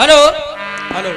Hello hello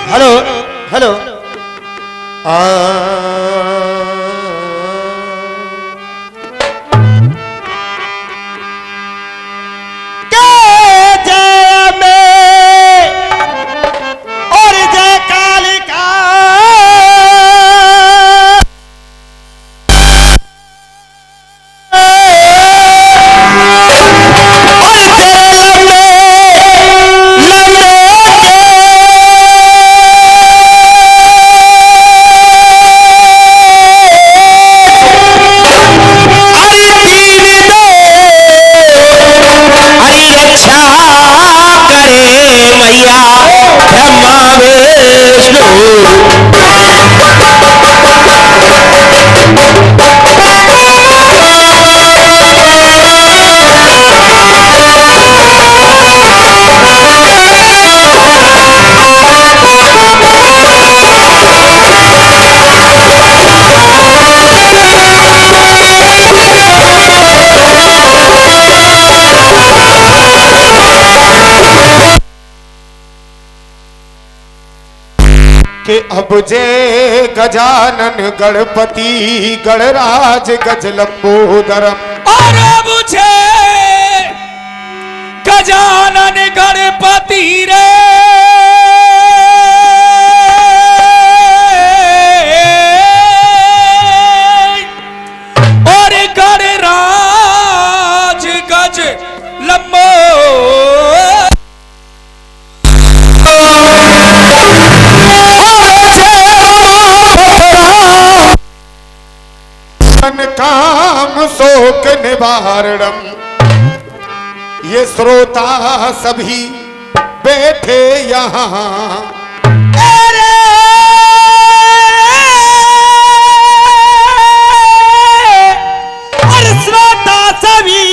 hello hello के अब जे गजानन गणपति गणराज गज लंबोदरम और अब जे गजानन गणपति रे और गणराज गज लंबो काम शोक निवारणम। ये श्रोता सभी बैठे यहाँ और श्रोता सभी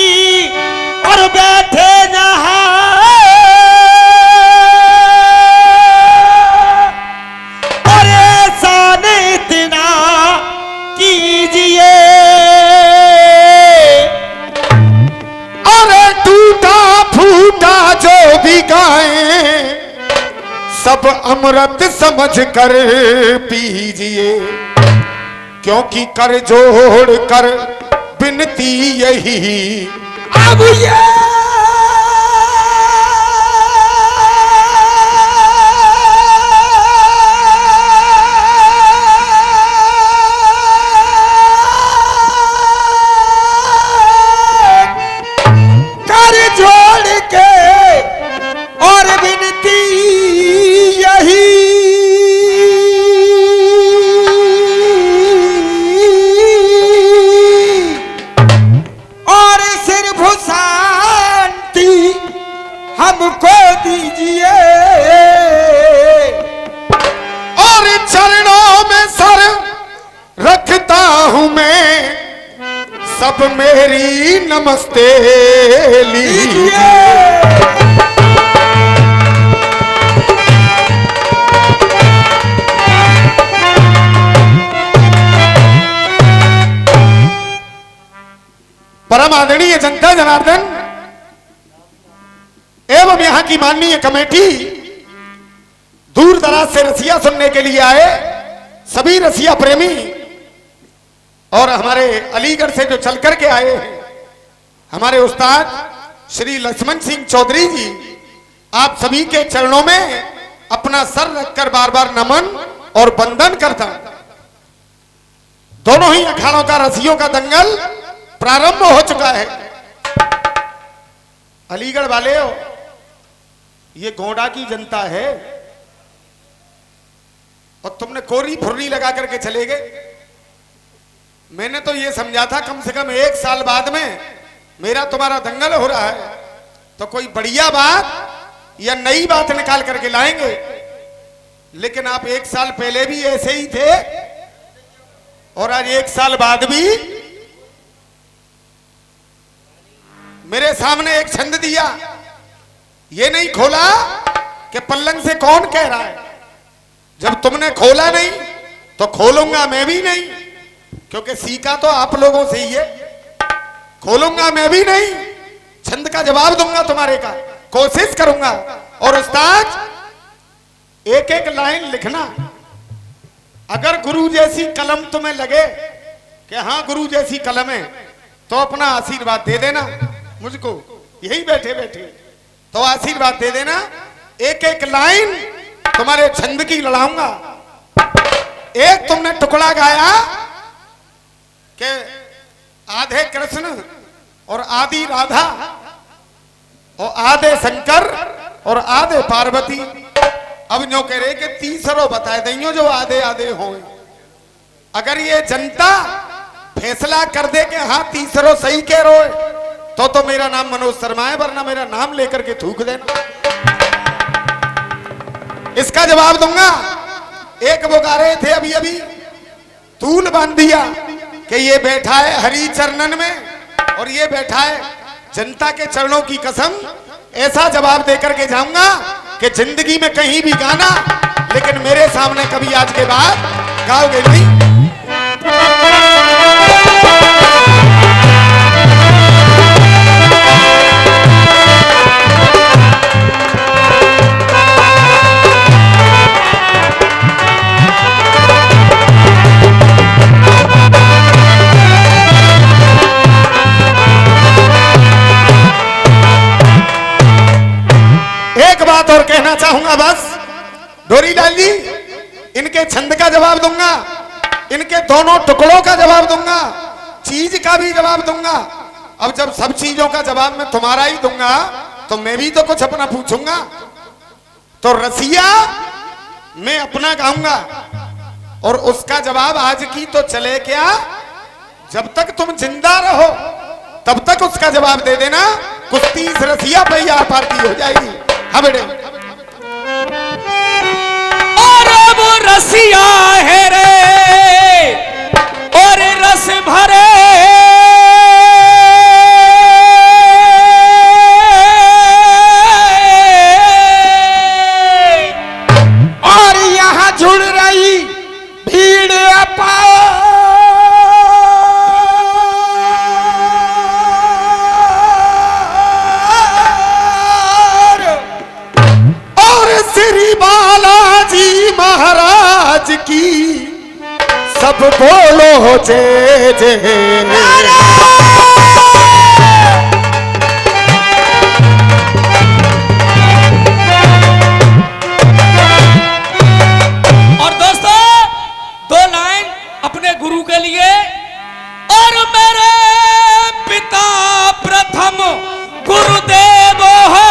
और बैठे यहाँ और ऐसा नहीं इतना कीजिए जो भी गाए सब अमृत समझ कर पीजिए, क्योंकि कर जोड़ कर विनती यही अब ये कर जोड़ के और विनती यही और सिर्फ शांति हमको दीजिए और चरणों में सर रखता हूं मैं, सब मेरी नमस्ते लीजिए। परम आदरणीय जनता जनार्दन एवं यहां की माननीय कमेटी, दूर दराज से रसिया सुनने के लिए आए सभी रसिया प्रेमी, और हमारे अलीगढ़ से जो चल करके आए हैं हमारे उस्ताद श्री लक्ष्मण सिंह चौधरी जी, आप सभी के चरणों में अपना सर रखकर बार बार नमन और वंदन करता। दोनों ही अखाड़ों का रसियों का दंगल प्रारंभ हो चुका है। अलीगढ़ वाले हो, ये गोंडा की जनता है और तुमने कोरी फुर्री लगा करके चले गए। मैंने तो ये समझा था कम से कम 1 साल बाद में मेरा तुम्हारा दंगल हो रहा है तो कोई बढ़िया बात या नई बात निकाल करके लाएंगे, लेकिन आप 1 साल पहले भी ऐसे ही थे और आज 1 साल बाद भी मेरे सामने एक छंद दिया, ये नहीं खोला कि पल्लंग से कौन कह रहा है। जब तुमने खोला नहीं तो खोलूंगा मैं भी नहीं, क्योंकि सीखा तो आप लोगों से ही है। खोलूंगा मैं भी नहीं, छंद का जवाब दूंगा तुम्हारे का, कोशिश करूंगा। और उस्ताद एक एक लाइन लिखना, अगर गुरु जैसी कलम तुम्हें लगे कि हाँ गुरु जैसी कलम है तो अपना आशीर्वाद दे देना मुझको, यही बैठे बैठे तो आशीर्वाद दे देना। एक एक लाइन तुम्हारे छंद की लड़ाऊंगा। एक तुमने टुकड़ा गाया कि आधे कृष्ण और आदि राधा और आधे शंकर और आधे पार्वती। अब जो कह रहे कि तीसरो बताए देंगे जो आधे आधे हो। अगर ये जनता फैसला कर दे कि हाँ तीसरो सही कह रहे हो तो मेरा नाम मनोज शर्मा है, वरना मेरा नाम लेकर के थूक देना। इसका जवाब दूंगा। एक वो गा रहे थे अभी अभी, तूल बांध दिया कि ये बैठा है हरि चरणन में और ये बैठा है जनता के चरणों की कसम। ऐसा जवाब देकर के जाऊंगा कि जिंदगी में कहीं भी गाना, लेकिन मेरे सामने कभी आज के बाद गाओगे नहीं। बात और कहना चाहूंगा बस, डोरीलाल जी, इनके छंद का जवाब दूंगा, इनके दोनों टुकड़ों का जवाब दूंगा, चीज का भी जवाब दूंगा। अब जब सब चीजों का जवाब मैं तुम्हारा ही दूंगा तो मैं भी तो कुछ अपना पूछूंगा। तो रसिया मैं अपना गाऊंगा और उसका जवाब आज की तो चले क्या, जब तक तुम जिंदा रहो तब तक उसका जवाब दे देना। कुश्ती इस रसिया पे ही आर पार की हो जाएगी। हाँ बेटे, और वो रसिया है रे और रस भरे और यहाँ जुड़ रही भीड़ अपार महाराज की सब बोलो जय जय। और दोस्तों 2 लाइन अपने गुरु के लिए। और मेरे पिता प्रथम गुरुदेव हो,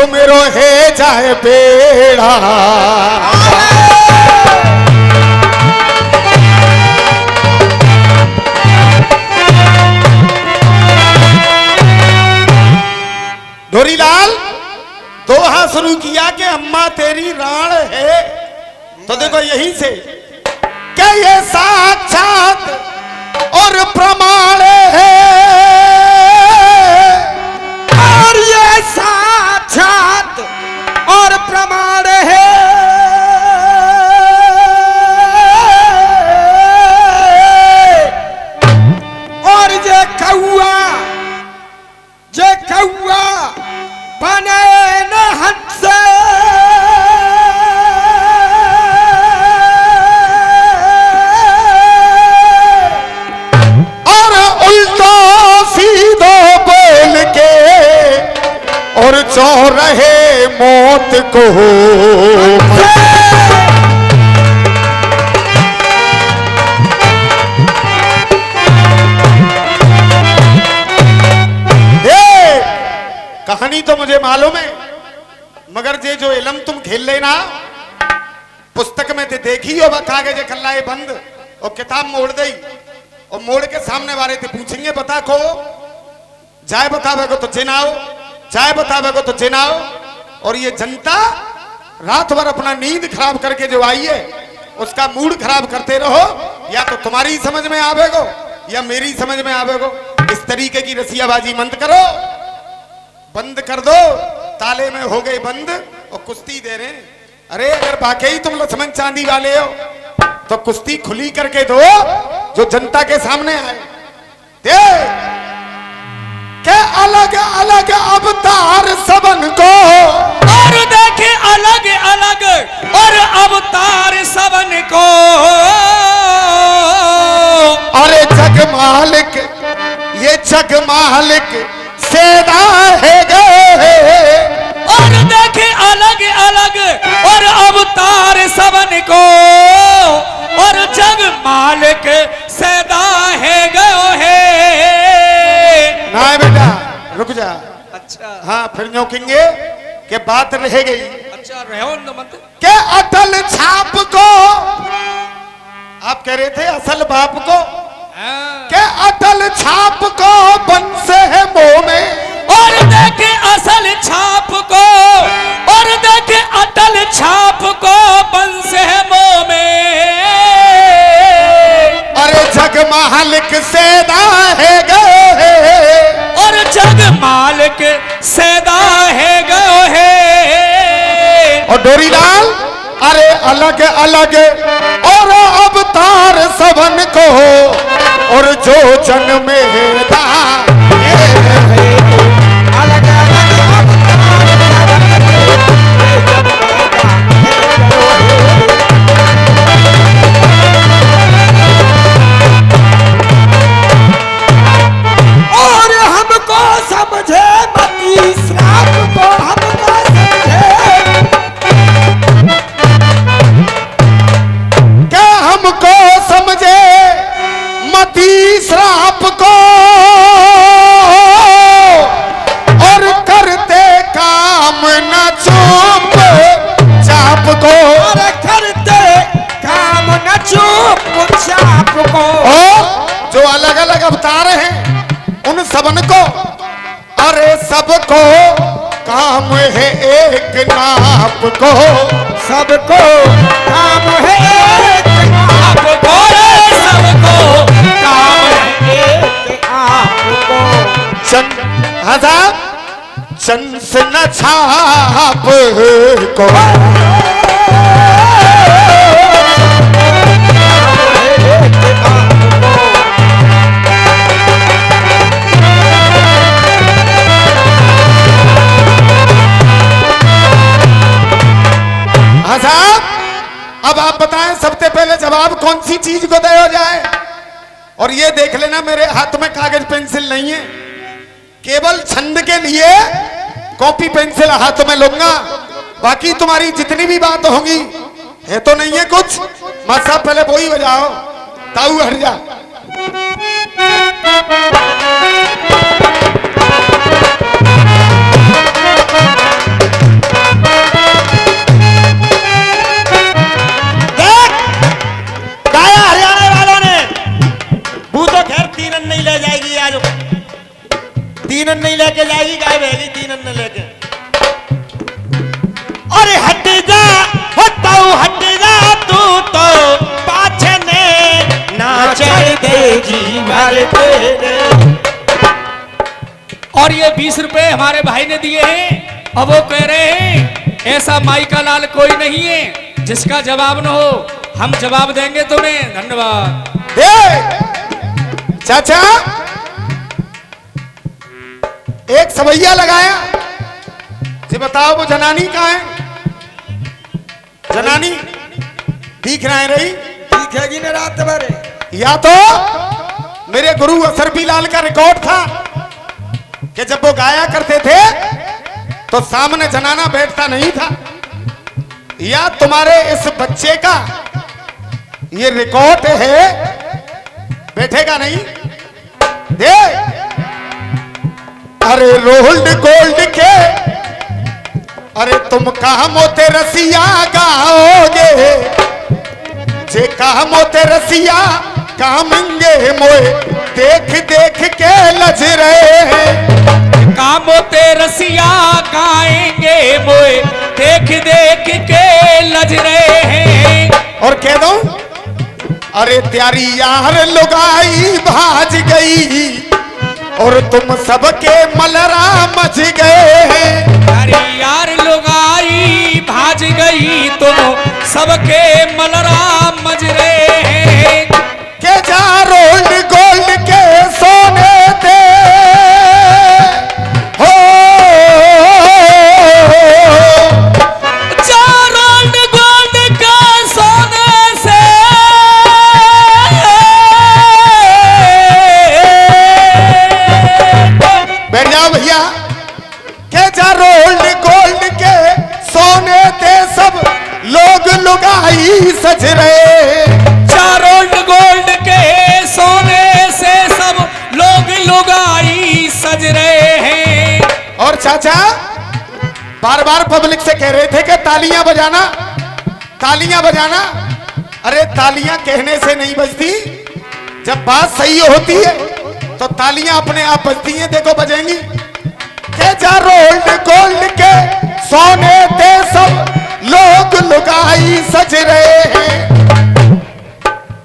मेरो है जाए बेड़ा। डोरीलाल दोहा शुरू किया कि अम्मा तेरी राण है, तो देखो यहीं से क्या ये सा मौत को कहानी तो मुझे मालूम है, मगर ये जो इलम तुम खेल लेना पुस्तक में ते देखी हो कागज कल्लाए बंद और किताब मोड़ दई और मोड़ के सामने वाले ते पूछेंगे बता को जाए बतावे को तो चिनाओ, जाए बतावे को तो चिनाओ। और ये जनता रात भर अपना नींद खराब करके जो आई है उसका मूड खराब करते रहो, या तो तुम्हारी समझ में आवेगो या मेरी समझ में आवेगो। इस तरीके की रसियाबाजी मत करो, बंद कर दो। ताले में हो गए बंद और कुश्ती दे रहे हैं। अरे अगर वाकई तुम लक्ष्मण चांदी वाले हो तो कुश्ती खुली करके दो, जो जनता के सामने आए। दे के अलग अलग अवतार सबन को, और देखे अलग अलग और अवतार सबन को। अरे जग मालिक ये जग मालिक सेदा है गए, और देखे अलग अलग और अवतार सबन को। और जग मालिक सदा है गयो है। ना बेटा रुक जा। अच्छा हाँ फिर नोकेंगे कि बात रह गई। अच्छा रहो न मत। के अटल छाप को आप कह रहे थे असल बाप को, के अटल छाप को बंस है मोह में। और देखे असल छाप को, और देखे अटल छाप को बंस है मोह में। अरे जग मालिक सेदा है गए, और जग मालिक सदा है गयो है। और डोरीलाल अरे अलग अलग और अवतार सबन को, और जो जन में था अलग और हमको समझे मती श्राप को, हमको समझे क्या हमको समझे मती श्राप को, और करते काम न चुप चाप को। और करते काम न चुप चाप को। और जो अलग अलग अवतार हैं उन सबन को, अरे सबको काम है एक नाप को, सबको काम है एक आपको, सबको काम है एक आपको। चंस न छाप को, अब आप बताएं सबसे पहले जवाब कौन सी चीज को दिया जाए। और ये देख लेना मेरे हाथ में कागज पेंसिल नहीं है, केवल छंद के लिए कॉपी पेंसिल हाथ में लूंगा। बाकी तुम्हारी जितनी भी बात होगी है तो नहीं है कुछ। मां साहब पहले वो ही बजाओ, ताऊ हट जा। तीनन नहीं लेके जाएगी, गाय रहेगी तीनन न लेके। अरे हट जा हटाऊ हट जा, तू तो पाछे ने ना चढ़ दे जी मारे तेरे। और ये 20 रुपए हमारे भाई ने दिए हैं। अब वो कह रहे हैं ऐसा माई का लाल कोई नहीं है जिसका जवाब न हो, हम जवाब देंगे तुम्हें। धन्यवाद। चाचा एक सवैया लगाया, जी बताओ वो जनानी कहाँ है? जनानी दिख रहा है रही, दिखेगी न रात भर। या तो मेरे गुरु असरफी लाल का रिकॉर्ड था कि जब वो गाया करते थे तो सामने जनाना बैठता नहीं था। या तुम्हारे इस बच्चे का ये रिकॉर्ड है, बैठेगा नहीं। देख, अरे रोल्ड गोल्ड के, अरे तुम कहा मोते रसिया गाओगे, जे कहा मोते रसिया कामेंगे मोए, देख देख के लज रहे हैं। कामोते रसिया गाएंगे मोए, देख देख के लज रहे हैं। और कह दो, अरे त्यारी यार लुगाई भाज गई, और तुम सबके मलरा मच गए हैं। अरे यार लुगाई भाज गई, तुम सबके मलरा मज रहे हैं। के जा रोल्ड गोल्ड के सोने दे हो, जा रोल्ड गोल्ड के सोने से, बैठ जाओ भैया। के जा रोल्ड गोल्ड के सोने दे, सब लोग लुगाई सज रहे। रोल्ड गोल्ड के सोने से सब लोग लुगाई सज रहे हैं। और चाचा बार बार पब्लिक से कह रहे थे कि तालियां बजाना, तालियां बजाना। अरे तालियां कहने से नहीं बजती, जब बात सही होती है तो तालियां अपने आप बजती हैं। देखो बजेंगी। के जा रोल्ड गोल्ड के सोने दे, सब लोग लुगाई सज रहे हैं।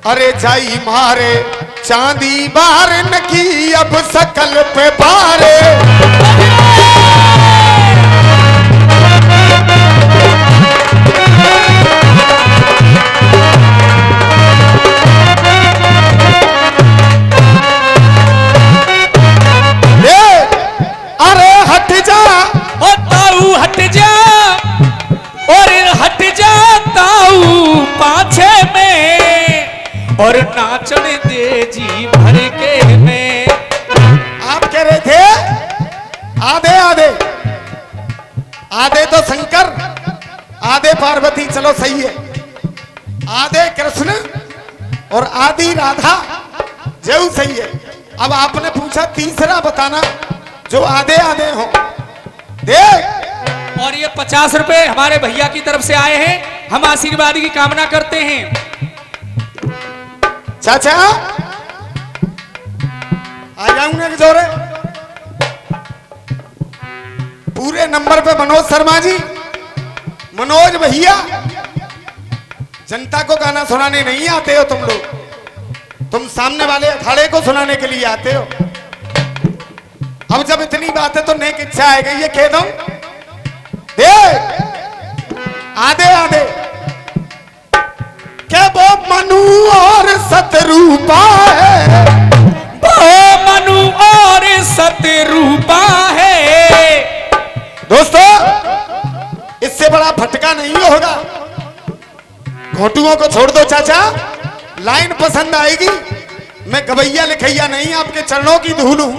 अरे जाई मारे चांदी बार नकी, अब सकल पे बारे। अरे हट जा, ओ ताऊ हट जा, और हट जा ताऊ पाछे में, और नाचन दे जी भर के में। आप कह रहे थे आधे आधे, आधे तो शंकर, आधे पार्वती, चलो सही है। आधे कृष्ण और आधी राधा, जो सही है। अब आपने पूछा तीसरा बताना जो आधे आधे हो। देख, और ये 50 रुपए हमारे भैया की तरफ से आए हैं, हम आशीर्वाद की कामना करते हैं। चाचा आ जाऊंगा कि जोरे। पूरे नंबर पे मनोज शर्मा जी, मनोज भैया। जनता को गाना सुनाने नहीं आते हो तुम लोग, तुम सामने वाले अखाड़े को सुनाने के लिए आते हो। अब जब इतनी बात है तो नेक इच्छा आएगी, ये कह दो। देख, आधे आधे क्या वो मनु और सतरूपा है, वो मनु और सतरूपा है। दोस्तों इससे बड़ा फटका नहीं होगा। घोटुओं को छोड़ दो चाचा, लाइन पसंद आएगी। मैं गवैया लिखैया नहीं, आपके चरणों की धूल हूं,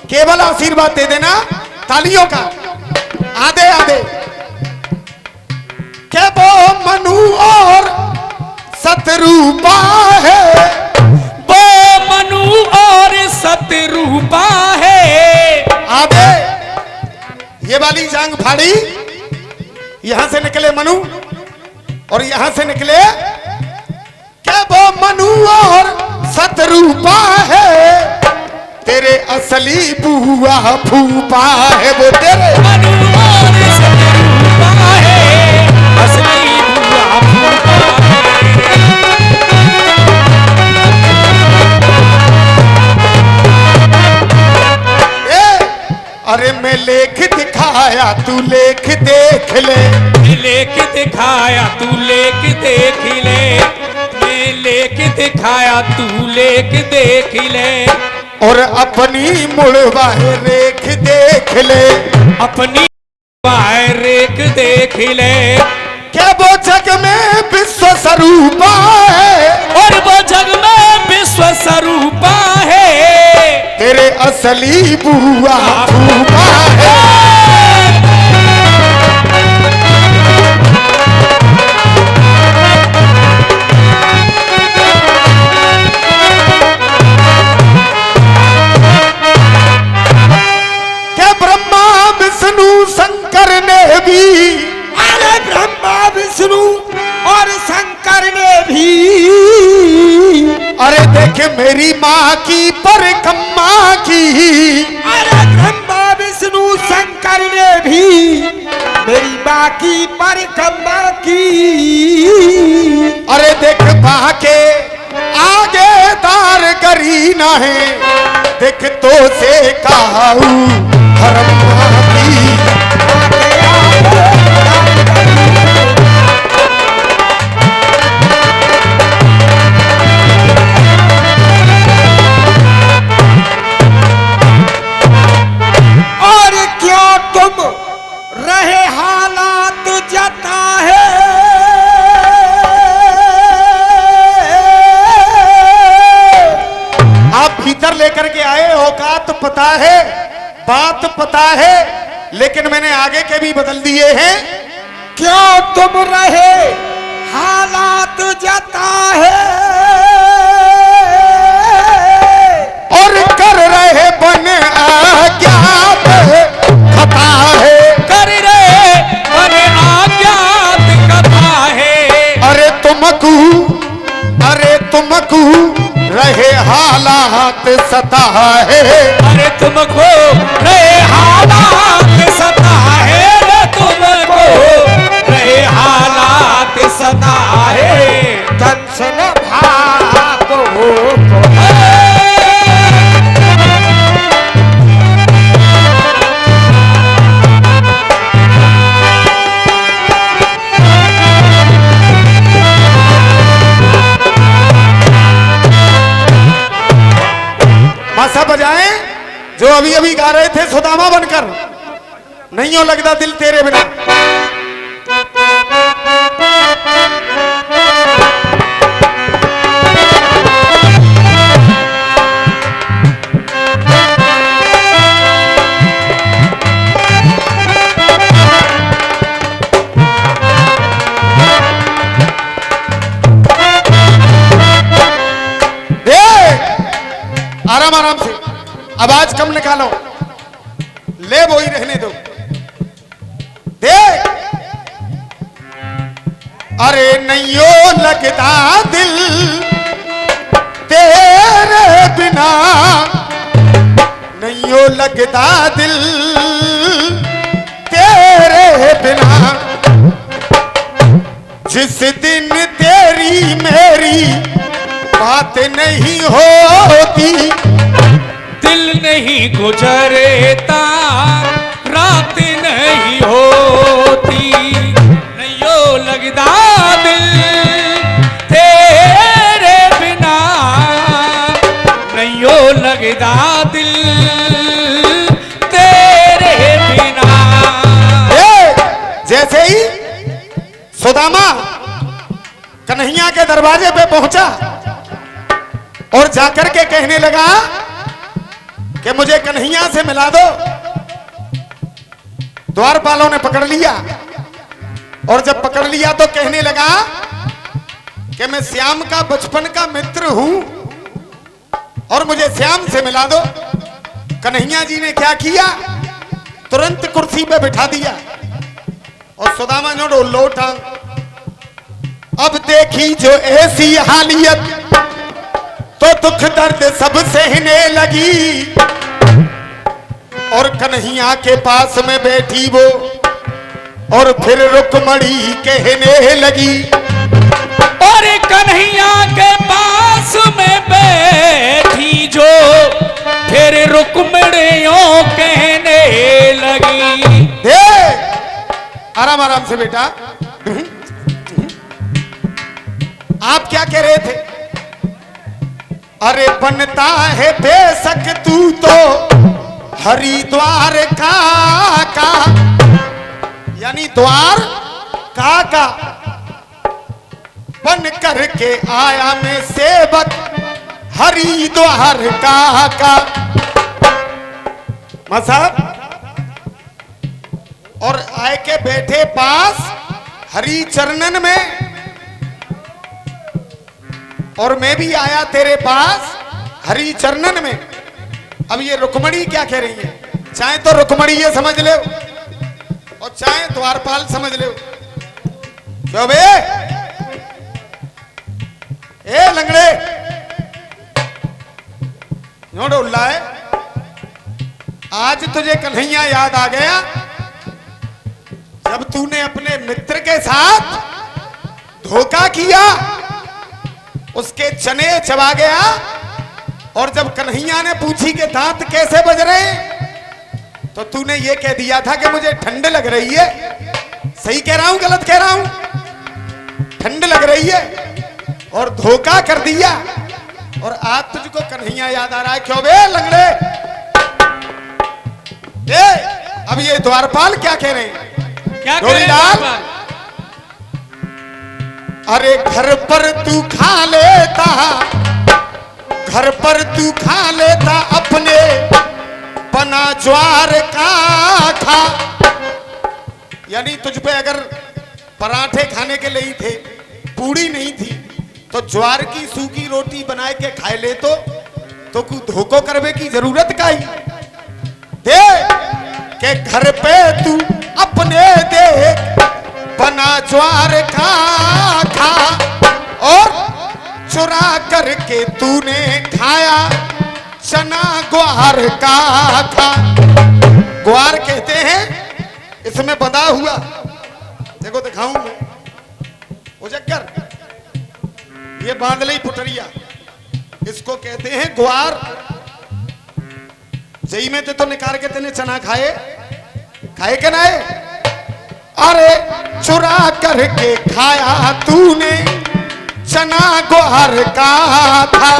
केवल आशीर्वाद दे देना तालियों का। आधे आधे क्या वो मनु और सतरूपा है, वो मनु और सतरूपा है। आधे ये वाली जांग फाड़ी, यहां से निकले मनु और यहां से निकले क्या वो मनु और सतरूपा है। तेरे असली बुआ फूफा है, वो तेरे मनु और सतरूपा है, असली बुआ फूफा है। अरे मैं लेख दिखाया तू लेख देख ले, लेख दिखाया तू लेख देख ले, मैं लेख दिखाया तू लेख देख ले, और अपनी मुड़वाए रेख देख ले, अपनी रेख देख ले। क्या वो जग में विश्व स्वरूपा है, और वो जग में विश्व स्वरूपा है। तेरे असली बुआ फूफा है। देख मेरी माँ की परिक्रमा की, अरे ब्रह्मा विष्णु शंकर ने भी मेरी माँ की परिक्रमा की। अरे देख माँ के आगे दार करी ना है, देख तो से कहू धर्म की। और क्यों तुम रहे हालात जता है, आप भीतर लेकर के आए औकात पता है, बात पता है, लेकिन मैंने आगे के भी बदल दिए हैं। क्यों तुम रहे हालात जता है, और कर रहे बन अज्ञात खता है, कर रहे मन आज्ञात कथा है। अरे तुमको रहे हालात सता है, अरे तुमको रहे हालात सता है, रे तुमको रहे हालात सता है। दर्शन भागो मासा बजाएं जो अभी अभी गा रहे थे सुदामा बनकर, नहीं हो लगता दिल तेरे बिना। आराम आराम से, आवाज कम निकालो, ले वो ही रहने दो। देख अरे नैयो लगता दिल तेरे बिना, नैयो लगता दिल तेरे बिना, जिस दिन तेरी मेरी बात नहीं होती, दिल नहीं गुजरता रात नहीं होती, नैयो लगदा दिल तेरे बिना, नैयो लगदा दिल तेरे बिना। जैसे ही सुदामा कन्हैया के दरवाजे पे पहुंचा और जाकर के कहने लगा कि मुझे कन्हैया से मिला दो, द्वारपालों ने पकड़ लिया, और जब पकड़ लिया तो कहने लगा कि मैं श्याम का बचपन का मित्र हूं और मुझे श्याम से मिला दो। कन्हैया जी ने क्या किया, तुरंत कुर्सी पे बिठा दिया और सुदामा जो लोटा। अब देखी जो ऐसी हालियत तो दुख दर्द सब सहने लगी, और कन्हैया के पास में बैठी वो और फिर रुक्मणी कहने लगी, और कन्हैया के पास में बैठी जो फिर रुक्मणियों कहने लगी। दे आराम आराम से बेटा, आप क्या कह रहे थे? अरे बनता है बेशक तू तो हरिद्वार का, यानी द्वार का बन करके आया मैं सेवक हरिद्वार का। मसाब और आए के बैठे पास हरि चरणन में, और मैं भी आया तेरे पास हरि चरणन में। अब ये रुक्मणी क्या कह रही है? चाहे तो रुक्मणी ये समझ ले और चाहे द्वारपाल समझ ले। क्यों बे? ए लंगड़े, क्यों डोला है? आज तुझे कन्हैया याद आ गया जब तूने अपने मित्र के साथ धोखा किया, उसके चने चबा गया, और जब कन्हैया ने पूछी कि दांत कैसे बज रहे हैं तो तूने ये कह दिया था कि मुझे ठंड लग रही है। सही कह रहा हूं गलत कह रहा हूं? ठंड लग रही है और धोखा कर दिया, और आज तुझको कन्हैया याद आ रहा है। क्यों बे लंगड़े? अब ये द्वारपाल क्या कह रहे हैं? क्या कह रहे हैं द्वारपाल? अरे घर पर तू खा लेता, घर पर तू खा लेता अपने बना ज्वार का खा। यानी तुझ पे अगर पराठे खाने के लिए ही थे, पूड़ी नहीं थी, तो ज्वार की सूखी रोटी बना के खाए ले तो कुछ धोखो करवे की जरूरत का ही दे के घर पे तू अपने देख बना ज्वार का खा, और चुरा करके तूने खाया चना ग्वार का खा। ग्वार कहते हैं इसमें बंधा हुआ, देखो दिखाऊं मैं उजक्कर, ये बांध ली पुटरिया, इसको कहते हैं ग्वार। जई में तो निकाल के तेने चना खाए के ना? अरे चुरा करके खाया तूने चना ग्वार का था।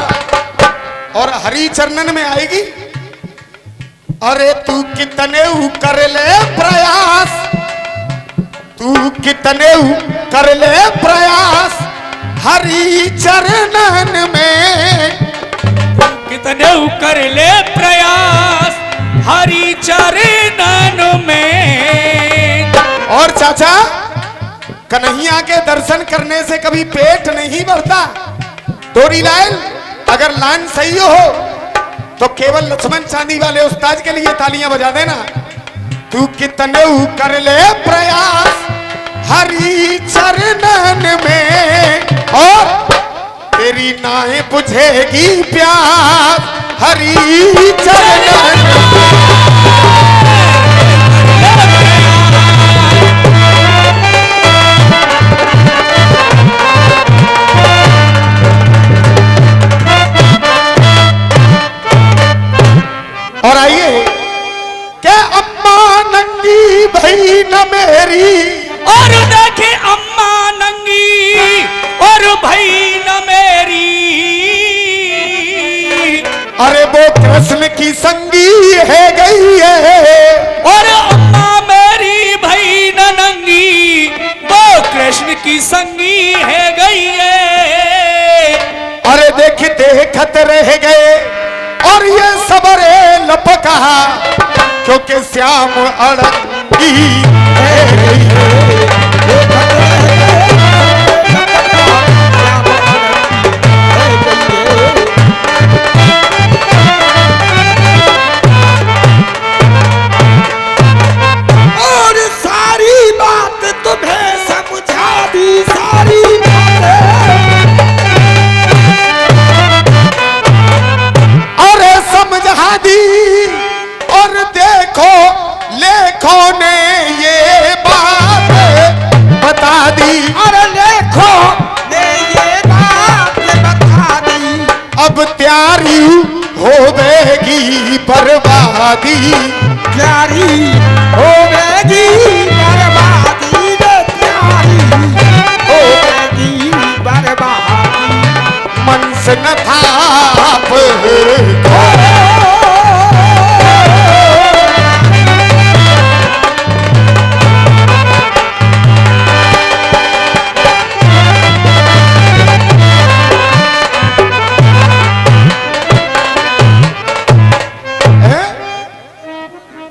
और हरि चरणन में आएगी, अरे तू कितने कर ले प्रयास, तू कितने कर ले प्रयास हरि चरणन में, कितने कर ले प्रयास हरि चरणन में। और चाचा, कन्हैया के दर्शन करने से कभी पेट नहीं भरता। डोरीलाल, अगर लाइन सही हो तो केवल लक्ष्मण चांदी वाले उस्ताद के लिए तालियां बजा देना। तू कितने कर ले प्रयास हरि चरणन में, और तेरी नाएं बुझेगी प्यास हरि चरणन में। और आइए, क्या अम्मा नंगी भई न मेरी, और देखे अम्मा नंगी और भई न मेरी, अरे वो कृष्ण की संगी है गई है, और अम्मा मेरी भई न नंगी, वो कृष्ण की संगी है गई है। अरे देख देखत रह गए और ये सबरे लपका, क्योंकि श्याम अड़ंगी है गई है। और सारी बात तुम्हें समझा दी, सारी समझा दी, और देखो लेखों ने ये बात बता दी, अरे लेखो ने ये बात बता दी, अब त्यारी होवेगी बर्बादी, प्यारी होवेगी बर्बादी, प्यारी होवेगी बर्बादी, मन से न थाप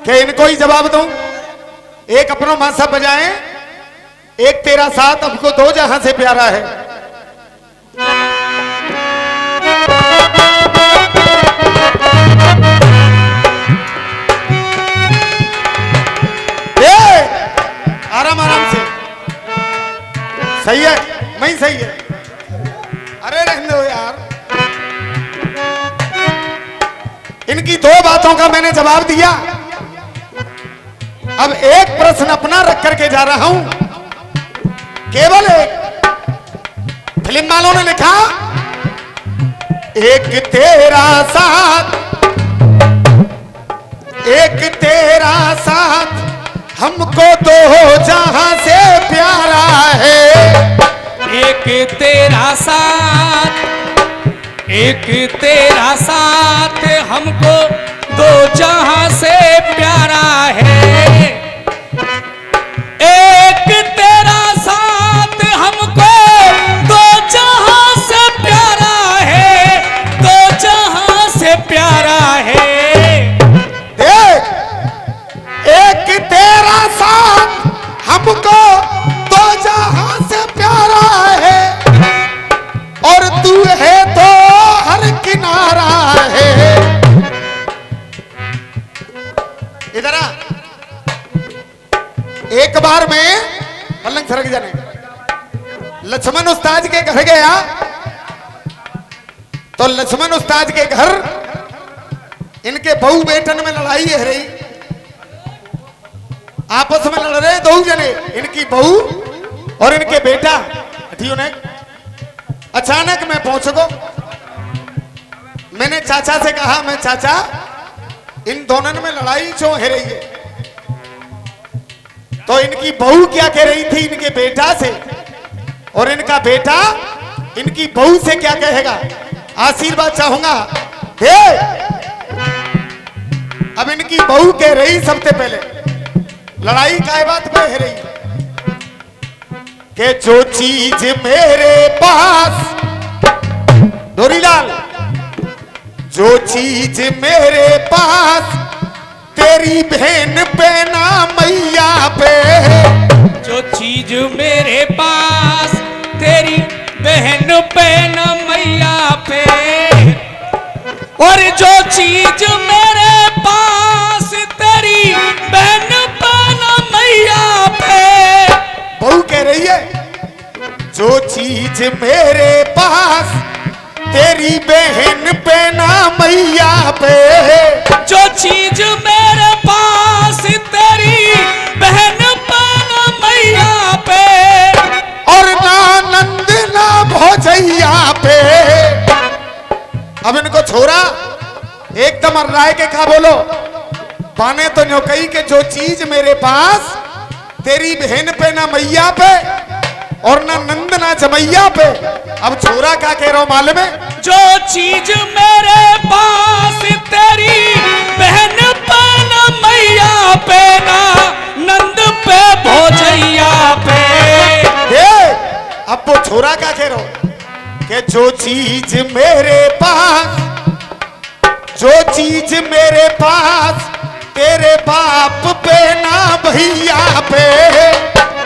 क्या इनको ही जवाब दूं? एक अपनो मासा बजाएं, एक तेरा साथ हमको दो जहां से प्यारा है। आराम आराम से, सही है? नहीं सही है? अरे रहने दो यार। इनकी दो बातों का मैंने जवाब दिया। अब एक प्रश्न अपना रख करके जा रहा हूं, केवल एक। फिल्म वालों ने लिखा, एक तेरा साथ, एक तेरा साथ हमको दो जहां से प्यारा है। एक तेरा साथ, एक तेरा साथ हमको दो जहां से प्यारा है। एक तेरा साथ हमको दो जहां से प्यारा है, दो जहां से प्यारा है। देख, एक तेरा साथ हमको दो जहां से प्यारा है, और तू है तो हर किनारा है। इधर आ। एक बार में पलंग सरक जाने, लक्ष्मण उस्ताद के घर गया, तो लक्ष्मण उस्ताद के घर इनके बहू बेटन में लड़ाई है रही, आपस में लड़ रहे दो जने, इनकी बहू और इनके बेटा। ने अचानक मैं पहुंच गो, मैंने चाचा से कहा, मैं चाचा इन दोनों में लड़ाई क्यों है रही है? तो इनकी बहू क्या कह रही थी इनके बेटा से, और इनका बेटा इनकी बहू से क्या कहेगा? आशीर्वाद चाहूंगा। अब इनकी बहू कह रही सबसे पहले, लड़ाई काय बात पे है रही कि जो चीज मेरे पास, डोरीलाल, जो चीज मेरे पास तेरी बहन पे ना मैया पे, जो चीज मेरे पास तेरी बहन पे ना मैया पे, और जो चीज मेरे पास तेरी बहन पे ना मैया पे। बहू कह रही है, जो चीज मेरे पास तेरी बहन पे ना मैया पे, जो चीज मेरे पास तेरी बहन पे ना मैया पे, और ना नंद ना भोजैया पे। अब इनको छोरा एकदम राय के कहा, बोलो पाने तो न्यो कही के जो चीज मेरे पास तेरी बहन पे ना मैया पे, और ना नंद ना जमैया पे। अब छोरा क्या कह रहा हूं मालूम है? जो चीज मेरे पास तेरी बहन पे ना मैया पे, ना नंद पे भोजैया पे। अब वो छोरा क्या कह रहा हूं कि जो चीज मेरे पास, जो चीज मेरे पास तेरे बाप पे ना भैया पे,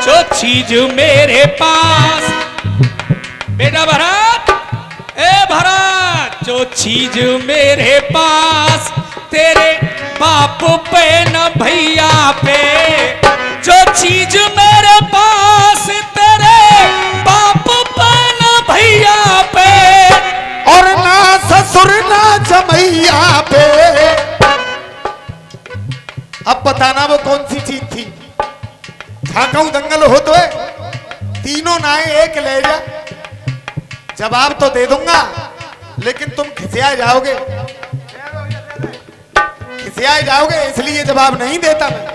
जो चीज मेरे पास, बेटा भरत, ए भरत, जो चीज मेरे पास तेरे बाप पे न भैया पे, जो चीज मेरे पास तेरे बाप पे न भैया पे, और ना ससुर ना जमैया पे। अब बताना वो कौन सी चीज थी? झाकाऊ दंगल हो तो है, तीनों नाए एक ले जा। जवाब तो दे दूंगा, लेकिन तुम खिसिया जाओगे, खिसिया जाओगे, इसलिए जवाब नहीं देता मैं।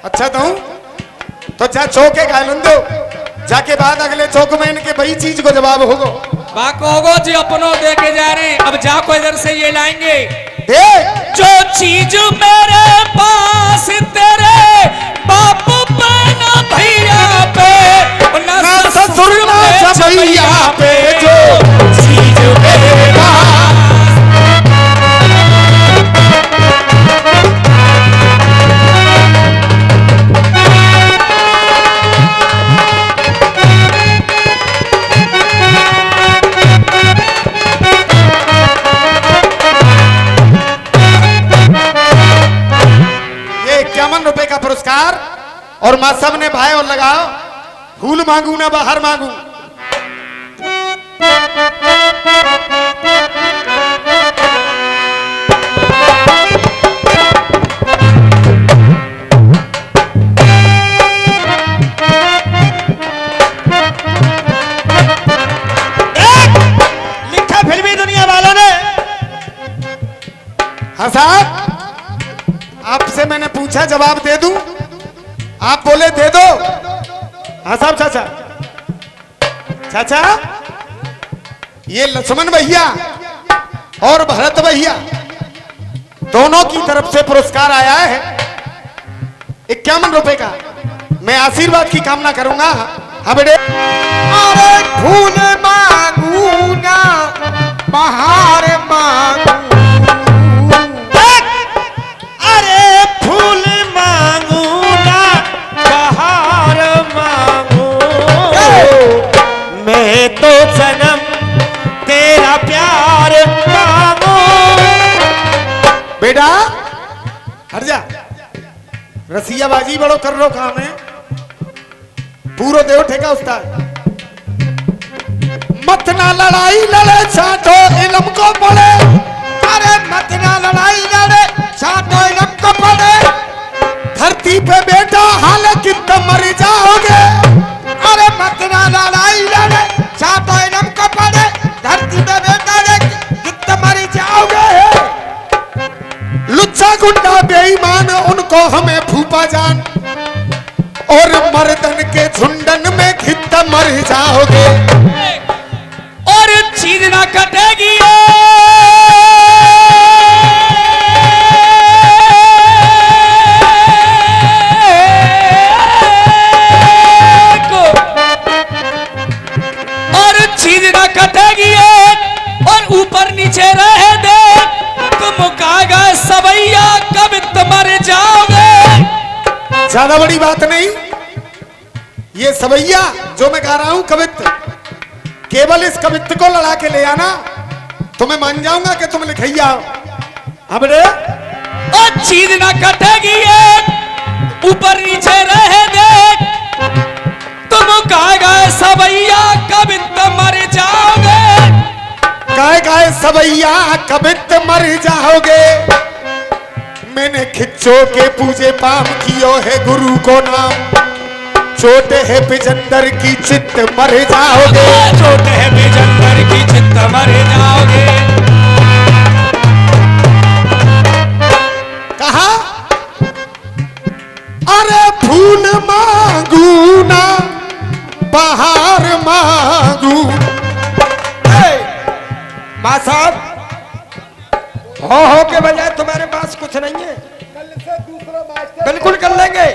अच्छा तो जा चौके घालन दो, जाके बाद अगले चौक में इनके वही चीज को जवाब होगो। बाको होगो जी अपनों दे के जा रहे हैं। अब जाको इधर से ये लाएंगे, देख जो चीज मेरे पास तेरे बाप पे ना भैया पे, ना ससुर ना जमैया पे, जो चीज मेरे पास। ₹51 का पुरस्कार, और मां सब ने भाई और लगाओ, फूल मांगू ना बाहर मांगू। हाँ साहब, आपसे मैंने पूछा जवाब दे दूं, आप बोले दे दो। हाँ साहब। चाचा चाचा, ये लक्ष्मण भैया और भरत भैया दोनों की तरफ से पुरस्कार आया है 51 रुपए का। मैं आशीर्वाद की कामना करूंगा। हाँ बेटे। अरे फूल मांगू ना बाहर मांगू, अरे फूल मांगू ना बाहर मांगू, मैं तो सनम तेरा प्यार मांगू। बेटा हट जा, रसियाबाजी बड़ो कर रो काम है। पूरो देव ठेका उस्ताद। मत ना लड़ाई लड़े छाटो इलम को पड़े, अरे मत ना लड़ाई लड़े छाटो इलम को पड़े, धरती पे बेटा हाल कितना मर जाओगे। अरे मत ना लड़ाई लड़े छाटो इलम को पड़े, धरती पे बेटा कितना मर जाओगे। लुच्चा गुंडा बेईमान उनको हमें फूफा जान, और मर्दन के झुंडन में घित्ता मर जाओगे। और चीज ना कटेगी और चीज ना कटेगी, और ऊपर नीचे रहे दे तुम कागा सवैया कब मर जाओगे। ज्यादा बड़ी बात नहीं, ये सवैया जो मैं गा रहा हूं कवित्व, केवल इस कवित्व को लड़ा के ले आना तो मैं मान जाऊंगा कि तुम लिखैया हो। हाँ बेटे। और चीज ना कटेगी ऊपर नीचे रहे दे तुम कागा सवैया कब मर जाओगे। गाय गाय सवैया कवित्व मर जाओगे। मैंने खिच्चो के पूजे पाम कियो है गुरु को नाम, छोटे है बिजंदर की चित्त मर जाओगे। छोटे है बिजंदर की चित्त मर जाओगे। कहा अरे फूल मांगू ना बाहर मांगू। माँ साहब, हो के बजाय तुम्हारे पास कुछ नहीं है। बिल्कुल कर लेंगे।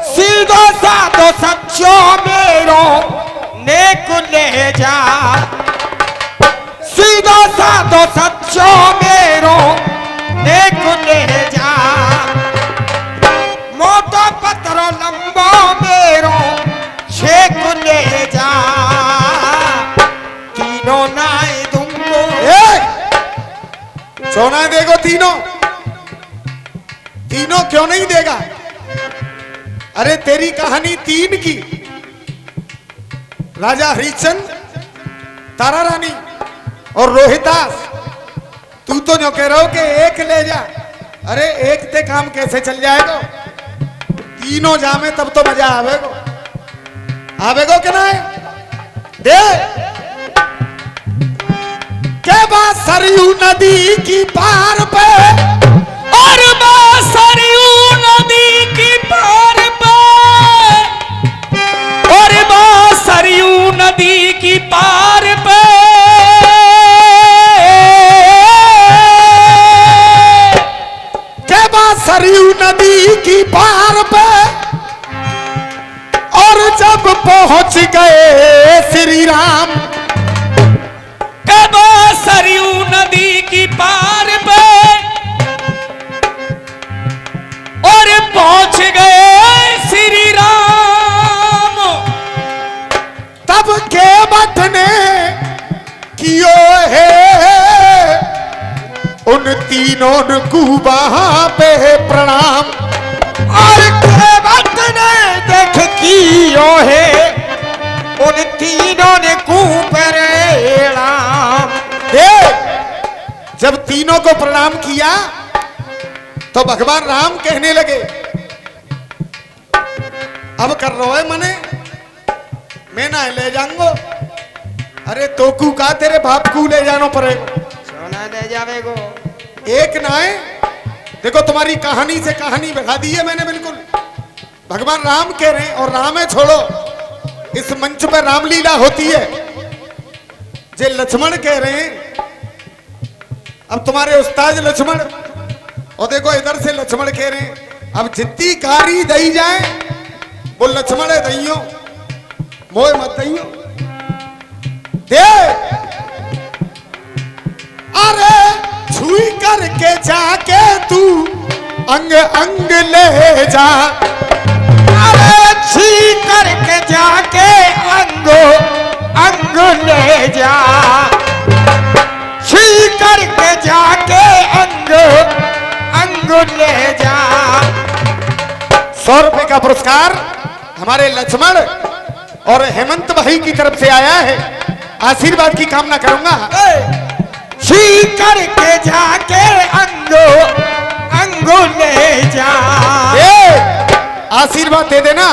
सीधो साधो सच्चो मेरो नेक ले जा, सीधो साधो सच्चो मेरो नेक ले जा, मोटो पत्थरो लंबो मेरो छेक ले जा, तीनों नाई दूंगो। सोना देगो तीनों, तीनों क्यों नहीं देगा। अरे तेरी कहानी 3 की, राजा हरिश्चंद्र, तारा रानी और रोहितास। तू तो जो कह रहा हो कि 1 ले जा, अरे 1 ते काम कैसे चल जाएगा। तीनों जामे तब तो मजा आवेगो, आवेगो कि नहीं। दे के बाद सरयू नदी की पार पे, और सरयू नदी की पार पे, और सरयू नदी की पार पे, के बाद सरयू नदी की पार पे, और जब पहुंच गए श्री राम, सरयू नदी की पार पे, और पहुंच गए श्री राम, तब के बट ने कियो है उन तीनों को वहां पे प्रणाम। और के बट ने देख कियो है उन तीनों ने प्रणाम। जब तीनों को प्रणाम किया तो भगवान राम कहने लगे, अब कर रो है मने, मैं ना ले जाऊंगो। अरे तो कू का तेरे बाप को ले जानो पड़ेगा। सोना ले जावेगो। एक नाए। देखो तुम्हारी कहानी से कहानी बढ़ा दी है मैंने बिल्कुल। भगवान राम कह रहे हैं और राम है छोड़ो, इस मंच पर रामलीला होती है। जे लक्ष्मण कह रहे हैं, अब तुम्हारे उस्ताद लक्ष्मण, और देखो इधर से लक्ष्मण कह रहे हैं अब जितनी कारी दई जाए वो लक्ष्मण है दइयो, मोह मत दइयो दे। अरे छुई करके जाके तू अंग अंग ले जा, अरे छी करके जाके अंगो अंग ले जा, छी करके जाके अंगो अंग ले जा। 100 रुपए का पुरस्कार हमारे लक्ष्मण और हेमंत भाई की तरफ से आया है। आशीर्वाद की कामना करूंगा। छी करके जाके अंगो अंगो ले जा। आशीर्वाद दे देना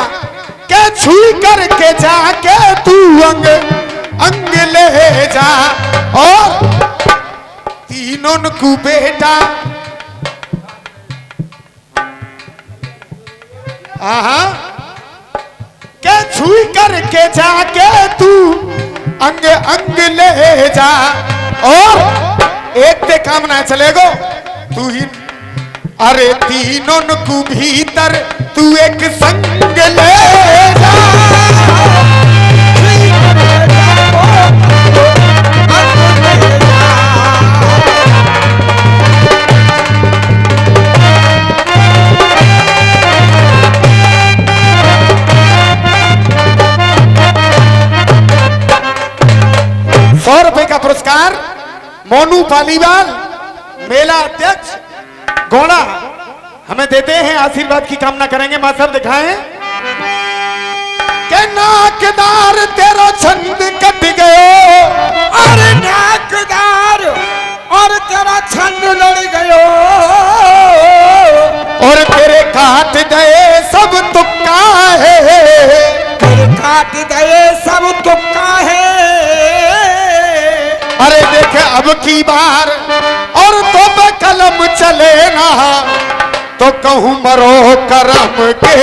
के छुई करके जाके तू अंग अंग ले जा, और तीनों को बेटा के छुई करके जाके तू अंग अंग ले जा, और एक ते कामना चलेगो तू ही। अरे तीनों को भीतर तू एक संग ले जा, 100 रुपए का पुरस्कार मोनू पालीवाल मेला अध्यक्ष गोड़ा हमें देते हैं। आशीर्वाद की कामना करेंगे। मां साहब दिखाएं के नाकदार तेरा छंद कट गयो, अरे नाकदार और तेरा छंद लड़ गयो, और तेरे काट गए सब तुक्का है, तेरे काट गए सब तुक्का है। अरे देखे अब की बार और तो पे कलम चले ना, तो कहूँ मरो करम के